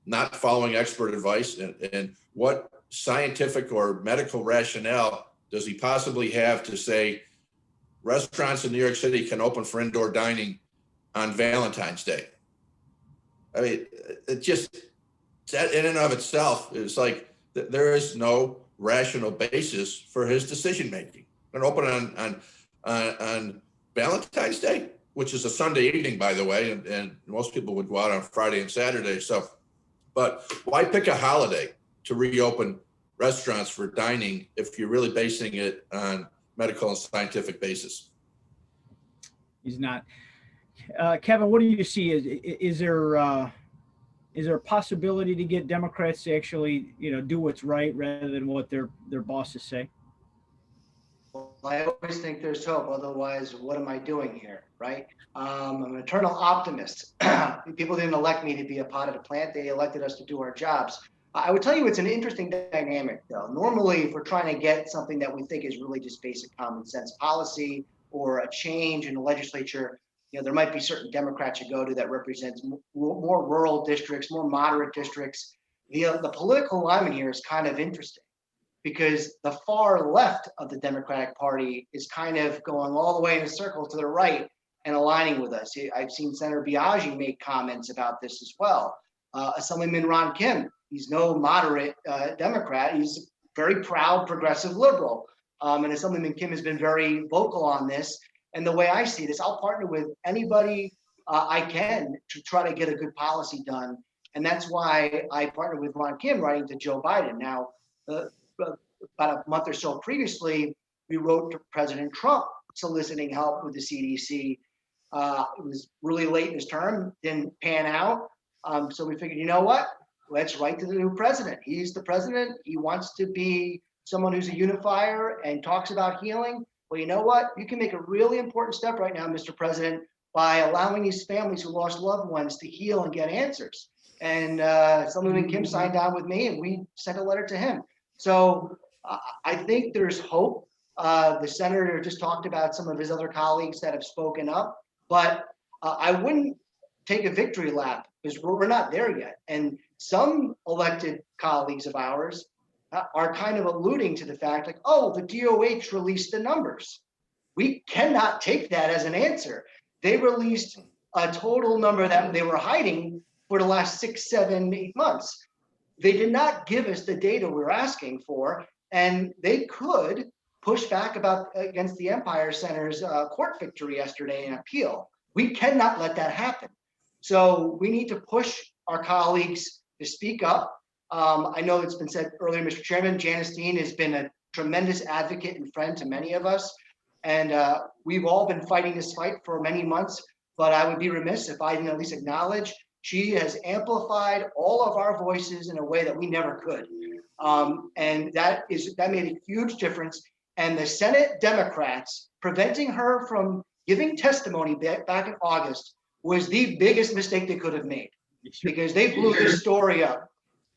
not following expert advice. And what scientific or medical rationale does he possibly have to say restaurants in New York City can open for indoor dining on Valentine's Day? I mean, it just, that in and of itself is like, there is no rational basis for his decision making. And open on Valentine's Day, which is a Sunday evening, by the way, and most people would go out on Friday and Saturday. So, but why pick a holiday to reopen restaurants for dining if you're really basing it on medical and scientific basis? He's not. Kevin, what do you see? Is there a possibility to get Democrats to actually, do what's right rather than what their bosses say? Well, I always think there's hope. Otherwise, what am I doing here, right? I'm an eternal optimist. People didn't elect me to be a pot at a plant. They elected us to do our jobs. I would tell you it's an interesting dynamic, though. Normally, if we're trying to get something that we think is really just basic common sense policy or a change in the legislature, there might be certain Democrats you go to that represents more rural districts, more moderate districts. The political alignment here is kind of interesting because the far left of the Democratic Party is kind of going all the way in a circle to the right and aligning with us. I've seen Senator Biaggi make comments about this as well. Assemblyman Ron Kim, he's no moderate Democrat. He's a very proud progressive liberal. And Assemblyman Kim has been very vocal on this. And the way I see this, I'll partner with anybody I can to try to get a good policy done. And that's why I partnered with Ron Kim writing to Joe Biden. Now, about a month or so previously, we wrote to President Trump soliciting help with the CDC. It was really late in his term, didn't pan out. So we figured, you know what? Let's write to the new president. He's the president. He wants to be someone who's a unifier and talks about healing. Well, you know what? You can make a really important step right now, Mr. President, by allowing these families who lost loved ones to heal and get answers. And Assemblyman Kim signed on with me, and we sent a letter to him. So I think there's hope. The senator just talked about some of his other colleagues that have spoken up, but I wouldn't take a victory lap because we're not there yet. And some elected colleagues of ours are kind of alluding to the fact like, oh, the DOH released the numbers. We cannot take that as an answer. They released a total number that they were hiding for the last 6, 7, 8 months. They did not give us the data we're asking for, and they could push back against the Empire Center's court victory yesterday in appeal. We cannot let that happen. So we need to push our colleagues to speak up. I know it's been said earlier, Mr. Chairman, Janice Dean has been a tremendous advocate and friend to many of us. And we've all been fighting this fight for many months, but I would be remiss if I didn't at least acknowledge she has amplified all of our voices in a way that we never could. And that made a huge difference. And the Senate Democrats preventing her from giving testimony back in August was the biggest mistake they could have made, because they blew this story up.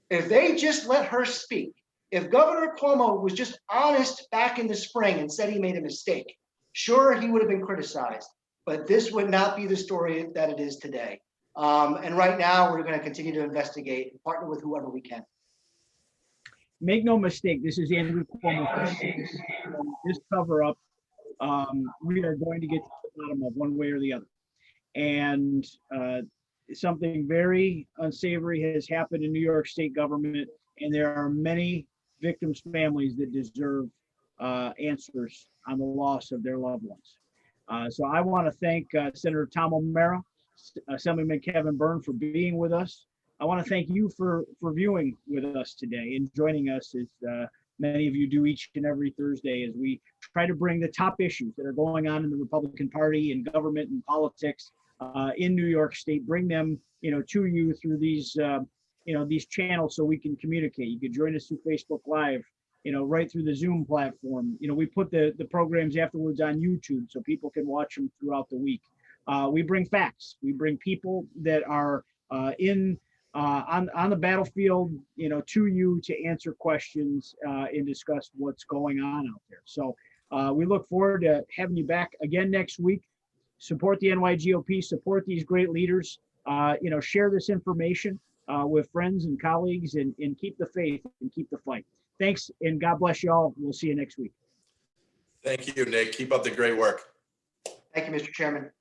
If they just let her speak, if Governor Cuomo was just honest back in the spring and said he made a mistake, sure, he would have been criticized, but this would not be the story that it is today. And right now, we're going to continue to investigate and partner with whoever we can. Make no mistake, this is Andrew Cuomo. This cover up, we are going to get to the bottom of one way or the other. And something very unsavory has happened in New York State government, and there are many victims' families that deserve answers on the loss of their loved ones. So I want to thank Senator Tom O'Mara, Assemblyman Kevin Byrne for being with us. I want to thank you for viewing with us today and joining us, as many of you do each and every Thursday, as we try to bring the top issues that are going on in the Republican Party and government and politics in New York State, bring them, to you through these, these channels so we can communicate. You can join us through Facebook Live, right through the Zoom platform. We put the programs afterwards on YouTube so people can watch them throughout the week. We bring facts. We bring people that are on the battlefield, to you to answer questions and discuss what's going on out there. So we look forward to having you back again next week. Support the NYGOP, support these great leaders, share this information with friends and colleagues, and keep the faith and keep the fight. Thanks, and God bless you all. We'll see you next week. Thank you, Nick. Keep up the great work. Thank you, Mr. Chairman.